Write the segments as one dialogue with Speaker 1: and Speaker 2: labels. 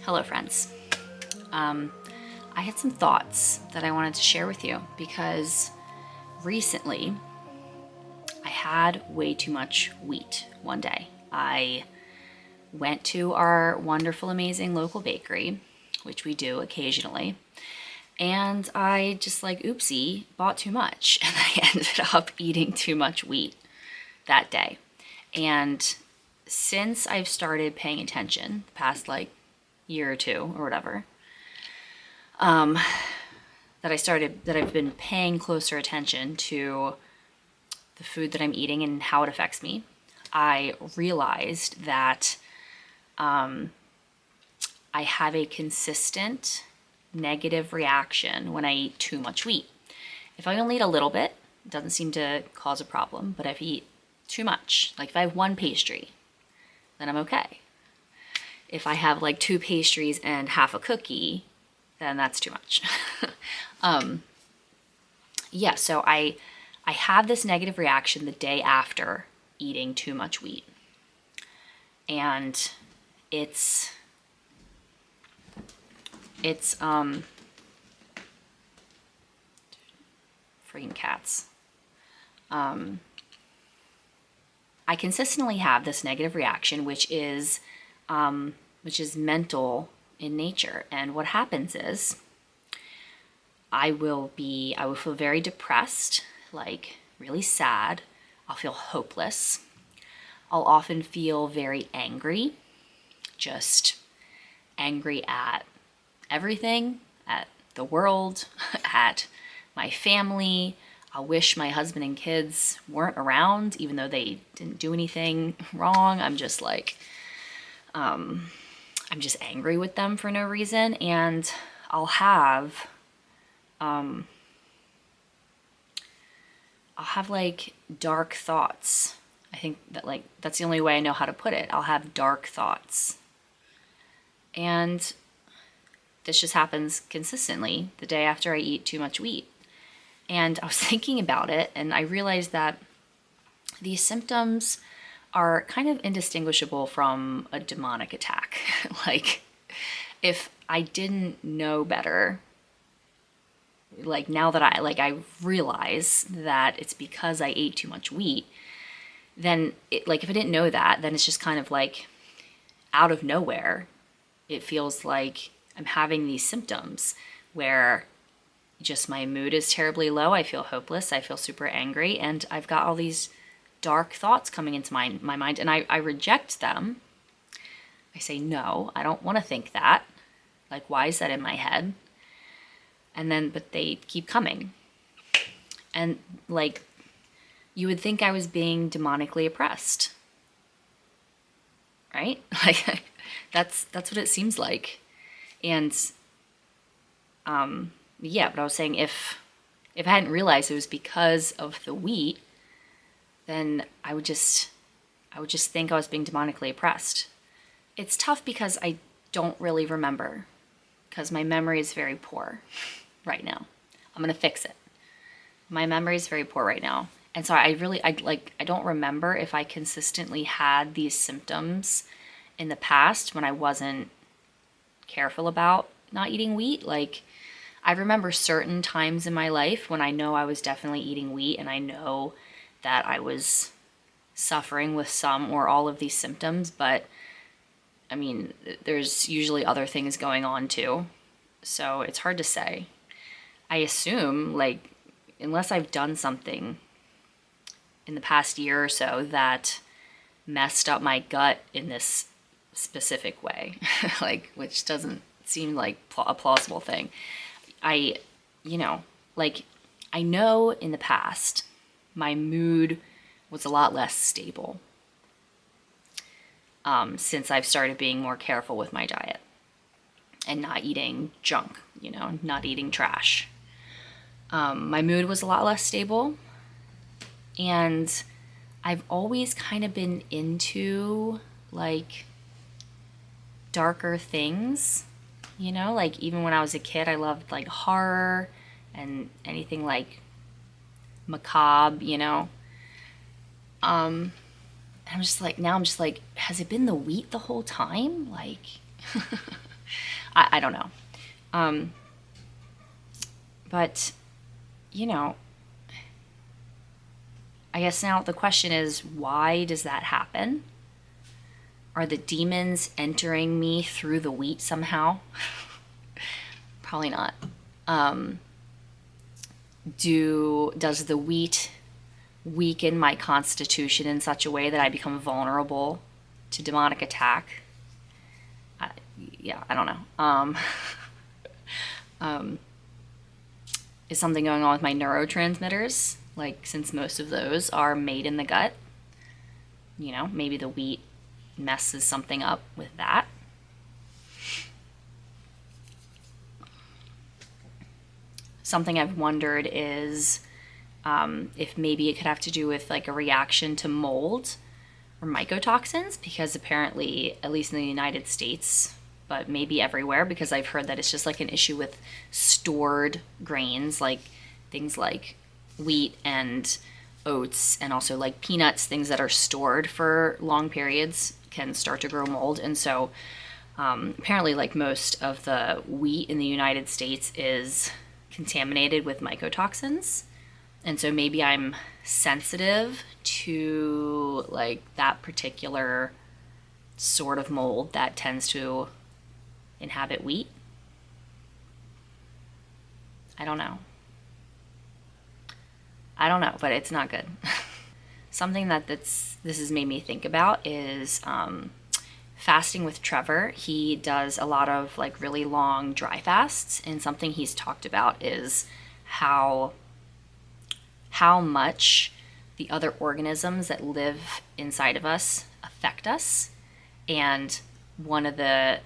Speaker 1: Hello, friends. I had some thoughts that I wanted to share with you because recently I had way too much wheat one day. I went to our wonderful, amazing local bakery, which we do occasionally, and I just oopsie, bought too much, and I ended up eating too much wheat that day. And since I've started paying attention, the past year or two or whatever, that I've been paying closer attention to the food that I'm eating and how it affects me, I realized that I have a consistent negative reaction when I eat too much wheat. If I only eat a little bit, it doesn't seem to cause a problem, but if I eat too much, like if I have one pastry, then I'm okay. If I have two pastries and half a cookie, then that's too much. So I have this negative reaction the day after eating too much wheat. And it's freaking cats. I consistently have this negative reaction, which is mental in nature. And what happens is I will feel very depressed, really sad. I'll feel hopeless. I'll often feel very angry, just angry at everything, at the world, at my family. I wish my husband and kids weren't around, even though they didn't do anything wrong. I'm just angry with them for no reason. And I'll have dark thoughts. I think that that's the only way I know how to put it. I'll have dark thoughts. And this just happens consistently the day after I eat too much wheat. And I was thinking about it, and I realized that these symptoms are kind of indistinguishable from a demonic attack. If I didn't know better, now that I realize that it's because I ate too much wheat, then if I didn't know that, then it's just kind of out of nowhere. It feels like I'm having these symptoms where just my mood is terribly low. I feel hopeless. I feel super angry. And I've got all these dark thoughts coming into my mind, and I reject them. I say, no, I don't want to think that. Why is that in my head? And then, but they keep coming. And you would think I was being demonically oppressed, right? That's what it seems like. And but I was saying if I hadn't realized it was because of the wheat, then I would just think I was being demonically oppressed. It's tough because I don't really remember, because my memory is very poor right now. I'm gonna fix it. My memory is very poor right now. And so I don't remember if I consistently had these symptoms in the past when I wasn't careful about not eating wheat. I remember certain times in my life when I know I was definitely eating wheat, and I know that I was suffering with some or all of these symptoms, but I mean, there's usually other things going on too. So it's hard to say. I assume, unless I've done something in the past year or so that messed up my gut in this specific way, which doesn't seem like a plausible thing. I know in the past my mood was a lot less stable since I've started being more careful with my diet and not eating junk, not eating trash. My mood was a lot less stable, and I've always kind of been into darker things, even when I was a kid, I loved horror and anything macabre, I'm just now I'm just has it been the wheat the whole time? I don't know. But, you know, I guess now the question is, why does that happen? Are the demons entering me through the wheat somehow? Probably not. Does the wheat weaken my constitution in such a way that I become vulnerable to demonic attack? Yeah, I don't know. Is something going on with my neurotransmitters? Like, since most of those are made in the gut, maybe the wheat messes something up with that. Something I've wondered is if maybe it could have to do with like a reaction to mold or mycotoxins, because apparently, at least in the United States, but maybe everywhere, because I've heard that it's just like an issue with stored grains, like things like wheat and oats, and also like peanuts, things that are stored for long periods can start to grow mold. And so apparently, like most of the wheat in the United States is contaminated with mycotoxins. And so maybe I'm sensitive to like that particular sort of mold that tends to inhabit wheat. I don't know, but it's not good. Something this has made me think about is fasting with Trevor. He does a lot of like really long dry fasts, and something he's talked about is how much the other organisms that live inside of us affect us. And one of the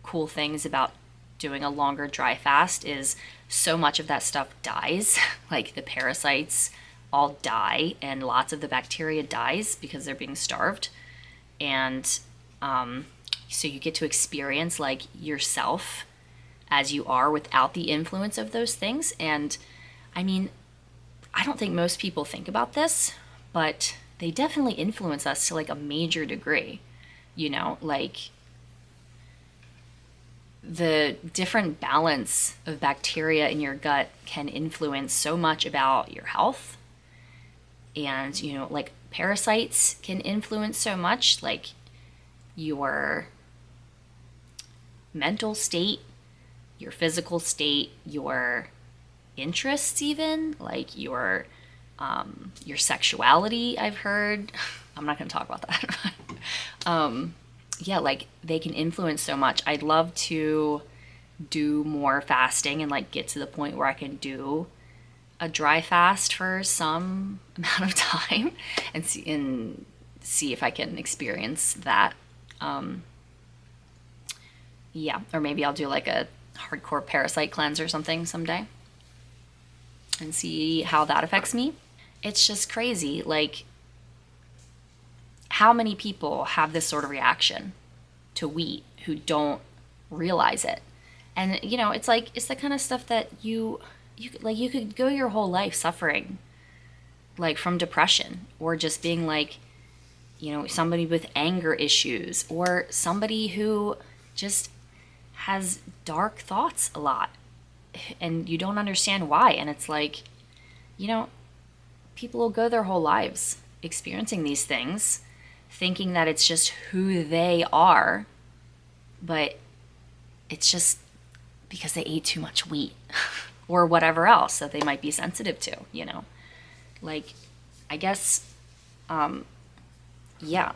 Speaker 1: cool things about doing a longer dry fast is so much of that stuff dies. Like the parasites all die, and lots of the bacteria dies because they're being starved. And so you get to experience like yourself as you are without the influence of those things. And I mean, I don't think most people think about this, but they definitely influence us to like a major degree. Like the different balance of bacteria in your gut can influence so much about your health. And, like parasites can influence so much, like your mental state, your physical state, your interests, even like your sexuality. I've heard. I'm not going to talk about that. Yeah, like they can influence so much. I'd love to do more fasting and like get to the point where I can do a dry fast for some amount of time and see if I can experience that. Yeah, or maybe I'll do like a hardcore parasite cleanse or something someday and see how that affects me. It's just crazy. Like, how many people have this sort of reaction to wheat who don't realize it? And it's like, it's the kind of stuff that you could go your whole life suffering like from depression, or just being like, somebody with anger issues, or somebody who just has dark thoughts a lot and you don't understand why. And it's like, people will go their whole lives experiencing these things, thinking that it's just who they are, but it's just because they ate too much wheat or whatever else that they might be sensitive to, Like, I guess, yeah.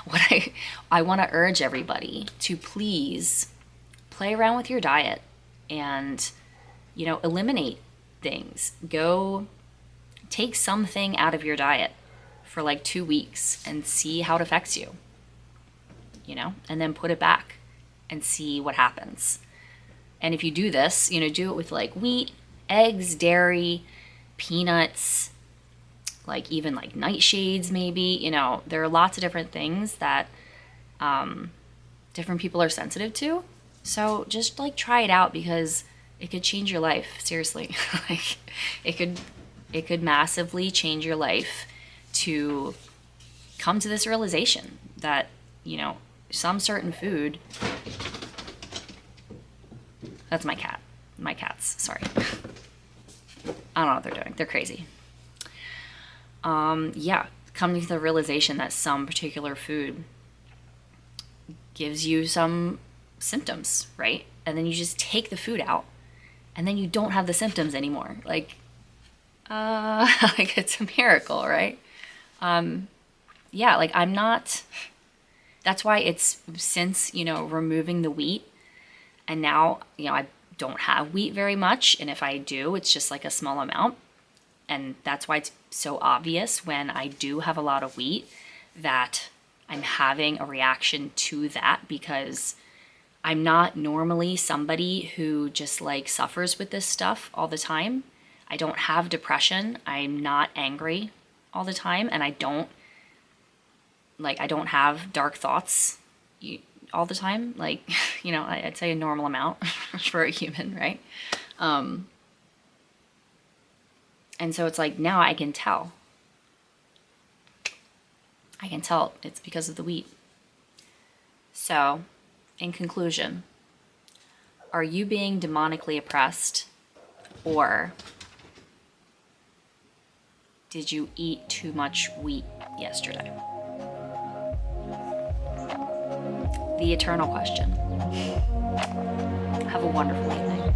Speaker 1: What I want to urge everybody to please play around with your diet and, eliminate things. Go take something out of your diet for like 2 weeks and see how it affects you, and then put it back and see what happens. And if you do this, do it with like wheat, eggs, dairy, peanuts, like even like nightshades maybe. There are lots of different things that different people are sensitive to. So just like try it out, because it could change your life. Seriously. Like it could massively change your life to come to this realization that, some certain food. That's my cat. My cats, sorry. I don't know what they're doing. They're crazy. Yeah, coming to the realization that some particular food gives you some symptoms, right? And then you just take the food out, and then you don't have the symptoms anymore. Like, like it's a miracle, right? Yeah, like I'm not. That's why it's since, removing the wheat, and now, I don't have wheat very much, and if I do, it's just like a small amount. And that's why it's so obvious when I do have a lot of wheat that I'm having a reaction to that, because I'm not normally somebody who just like suffers with this stuff all the time. I don't have depression. I'm not angry all the time, and I don't have dark thoughts all the time. Like, I'd say a normal amount for a human, right? And so it's like now I can tell. It's because of the wheat. So, in conclusion, are you being demonically oppressed, or did you eat too much wheat yesterday? The eternal question. Have a wonderful evening.